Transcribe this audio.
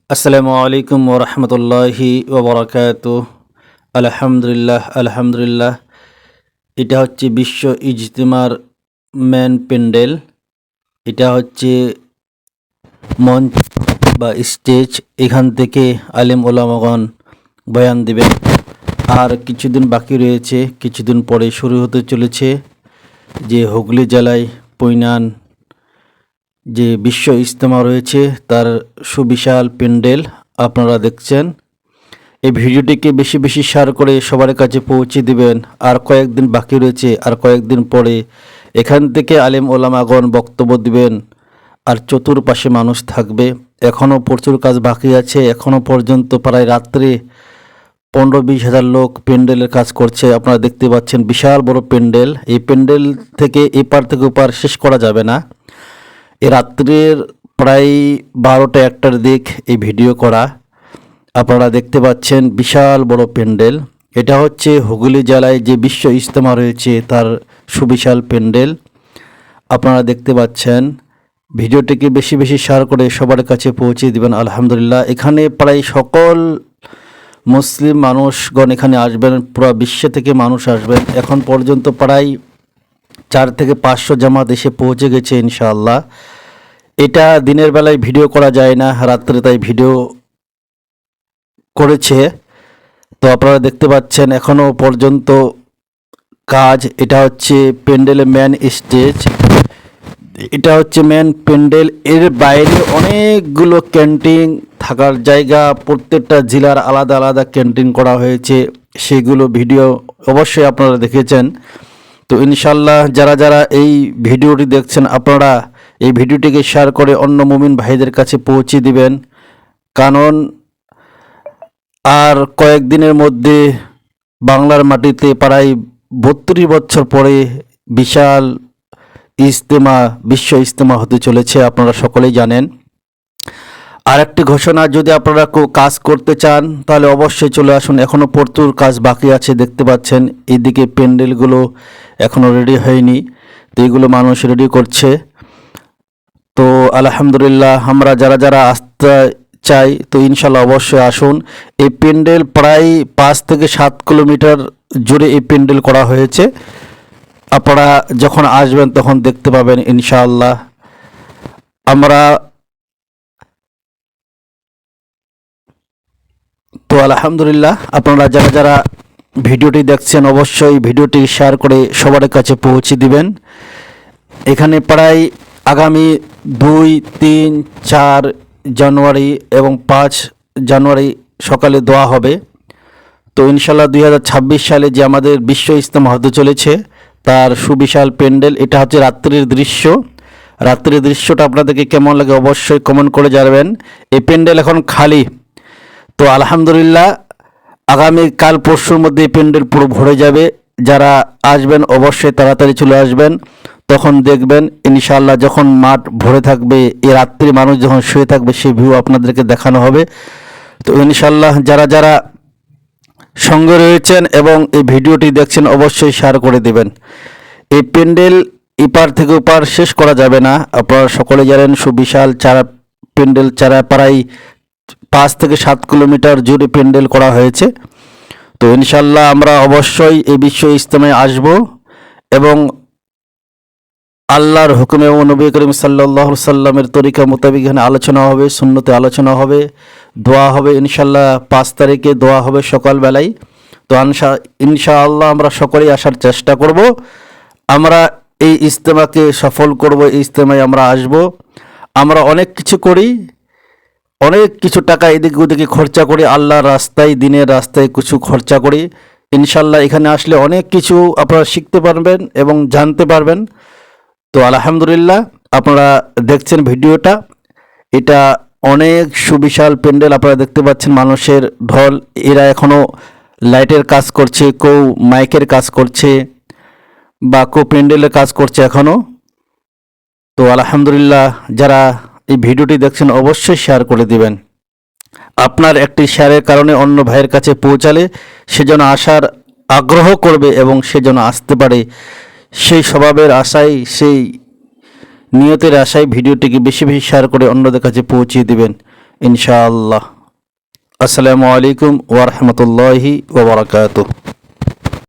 আসসালামু আলাইকুম ওরহমতুল্লাহি ওবরাকাতুহ। আলহামদুলিল্লাহ। এটা হচ্ছে বিশ্ব ইজতিমার মেন প্যান্ডেল। এটা হচ্ছে মঞ্চ বা স্টেজ। এখান থেকে আলেম ওলামাগণ বয়ান দিবেন। আর কিছুদিন বাকি রয়েছে, কিছুদিন পরে শুরু হতে চলেছে যে হুগলি জেলায় পৈনান যে বিশ্ব ইজতেমা রয়েছে তার সুবিশাল প্যান্ডেল আপনারা দেখছেন। এই ভিডিওটিকে বেশি বেশি শেয়ার করে সবার কাছে পৌঁছে দিবেন। আর কয়েকদিন বাকি রয়েছে, আর কয়েকদিন পরে এখান থেকে আলেম ওলামাগণ বক্তব্য দিবেন। আর চতুর্পাশে মানুষ থাকবে। এখনও প্রচুর কাজ বাকি আছে। এখনও পর্যন্ত প্রায় রাত্রে 15-20 হাজার লোক প্যান্ডেলের কাজ করছে। আপনারা দেখতে পাচ্ছেন বিশাল বড় প্যান্ডেল। এই প্যান্ডেল থেকে এপার থেকে ওপার শেষ করা যাবে না। এ রাত্রের প্রায় 12টা-1টার দিক এই ভিডিও করা। আপনারা দেখতে পাচ্ছেন বিশাল বড় প্যান্ডেল। এটা হচ্ছে হুগলি জেলায় যে বিশ্ব ইজতেমা রয়েছে তার সুবিশাল প্যান্ডেল আপনারা দেখতে পাচ্ছেন। ভিডিওটিকে বেশি বেশি শেয়ার করে সবার কাছে পৌঁছে দিবেন। আলহামদুলিল্লাহ, এখানে প্রায় সকল মুসলিম মানুষগণ এখানে আসবেন। পুরো বিশ্ব থেকে মানুষ আসবেন। এখন পর্যন্ত প্রায় 4 থেকে 500 জামাত এসে পৌঁছে গেছে ইনশাআল্লাহ। এটা দিনের বেলায় ভিডিও করা যায় না, রাত্রে তাই ভিডিও করেছে। তো আপনারা দেখতে পাচ্ছেন এখনও পর্যন্ত কাজ। এটা হচ্ছে প্যান্ডেলের মেন স্টেজ, এটা হচ্ছে মেন প্যান্ডেল। এর বাইরে অনেকগুলো ক্যান্টিন, থাকার জায়গা, প্রত্যেকটা জেলার আলাদা আলাদা ক্যান্টিন করা হয়েছে। সেগুলো ভিডিও অবশ্যই আপনারা দেখেছেন। তো ইনশাল্লাহ যারা যারা এই ভিডিওটি দেখছেন আপনারা এই ভিডিওটিকে শেয়ার করে অন্য মুমিন ভাইদের কাছে পৌঁছে দিবেন। কারণ আর কয়েকদিনের মধ্যে বাংলার মাটিতে প্রায় 32 বছর পরে বিশাল ইজতেমা, বিশ্ব ইজতেমা হতে চলেছে, আপনারা সকলেই জানেন। আর একটি ঘোষণা, যদি আপনারা কাজ করতে চান তাহলে অবশ্যই চলে আসুন। এখনও প্রচুর কাজ বাকি আছে। দেখতে পাচ্ছেন এইদিকে প্যান্ডেলগুলো এখনও রেডি হয়নি, তো এগুলো মানুষ রেডি করছে। তো আলহামদুলিল্লাহ, আমরা যারা যারা আসতে চাই তো ইনশাল্লাহ অবশ্যই আসুন। এই প্যান্ডেল প্রায় 5 থেকে 7 কিলোমিটার জুড়ে এই প্যান্ডেল করা হয়েছে। আপনারা যখন আসবেন তখন দেখতে পাবেন ইনশাআল্লাহ। আমরা তো আলহামদুলিল্লাহ, আপনারা যারা যারা ভিডিওটি দেখছেন অবশ্যই ভিডিওটি শেয়ার করে সবার কাছে পৌঁছে দিবেন। এখানে প্রায় আগামী 2, 3, 4 জানুয়ারি এবং 5 জানুয়ারি সকালে দোয়া হবে। তো ইনশাল্লাহ 2026 সালে যে আমাদের বিশ্ব ইজতেমা হতে চলেছে তার সুবিশাল প্যান্ডেল। এটা হচ্ছে রাত্রির দৃশ্য। রাত্রির দৃশ্যটা আপনাদেরকে কেমন লাগে অবশ্যই কমেন্ট করে জানাবেন। এই প্যান্ডেল এখন খালি। তো আলহামদুলিল্লাহ, আগামী কাল পরশুর মধ্যে এই প্যান্ডেল পুরো ভরে যাবে। যারা আসবেন অবশ্যই তাড়াতাড়ি চলে আসবেন। তখন দেখবেন ইনশাআল্লাহ যখন মাঠ ভরে থাকবে, এই রাত্রি মানুষ যখন শুয়ে থাকবে সেই ভিউ আপনাদেরকে দেখানো হবে। তো ইনশাআল্লাহ যারা যারা সঙ্গে রয়েছেন এবং এই ভিডিওটি দেখছেন অবশ্যই শেয়ার করে দেবেন। এই প্যান্ডেল এপার থেকে ওপার শেষ করা যাবে না। আপনারা সকলে জানেন সুবিশাল চারা প্যান্ডেল, চারা প্রায় 5 থেকে 7 কিলোমিটার জুড়ে প্যান্ডেল করা হয়েছে। তো ইনশাল্লাহ আমরা অবশ্যই এই বিশ্ব ইজতেমায় আসব এবং আল্লাহর হুকুমে ও নবী করিম সাল্লাল্লাহু আলাইহি সাল্লামের তরিকা মোতাবেক এখানে আলোচনা হবে, সুন্নতে আলোচনা হবে, দোয়া হবে। ইনশাল্লাহ 5 তারিখে দোয়া হবে সকালবেলায়। তো ইনশাআল্লাহ আমরা সকলেই আসার চেষ্টা করব। আমরা এই ইজতেমাকে সফল করব। এই ইজতেমায় আমরা আসব। আমরা অনেক কিছু করি, অনেক কিছু টাকা এদিকে ওদিকে খরচা করি, আল্লাহর রাস্তায়, দিনের রাস্তায় কিছু খরচা করি। ইনশাল্লাহ এখানে আসলে অনেক কিছু আপনারা শিখতে পারবেন এবং জানতে পারবেন। তো আলহামদুলিল্লাহ, আপনারা দেখছেন ভিডিওটা। এটা অনেক সুবিশাল প্যান্ডেল। আপনারা দেখতে পাচ্ছেন মানুষের ঢল। এরা এখনও লাইটের কাজ করছে, কেউ মাইকের কাজ করছে বা কেউ প্যান্ডেলের কাজ করছে এখনও। তো আলহামদুলিল্লাহ, যারা এই ভিডিওটি দেখছেন অবশ্যই শেয়ার করে দিবেন। আপনার একটি শেয়ারের কারণে অন্য ভাইয়ের কাছে পৌঁছালে সে যেন আসার আগ্রহ করবে এবং সে যেন আসতে পারে, সেই স্বভাবের আশায়, সেই নিয়তের আশায় ভিডিওটিকে বেশি বেশি শেয়ার করে অন্যদের কাছে পৌঁছিয়ে দিবেন। ইনশাআল্লাহ। আসসালামু আলাইকুম ওয়া রাহমাতুল্লাহি ওয়া বারাকাতুহু।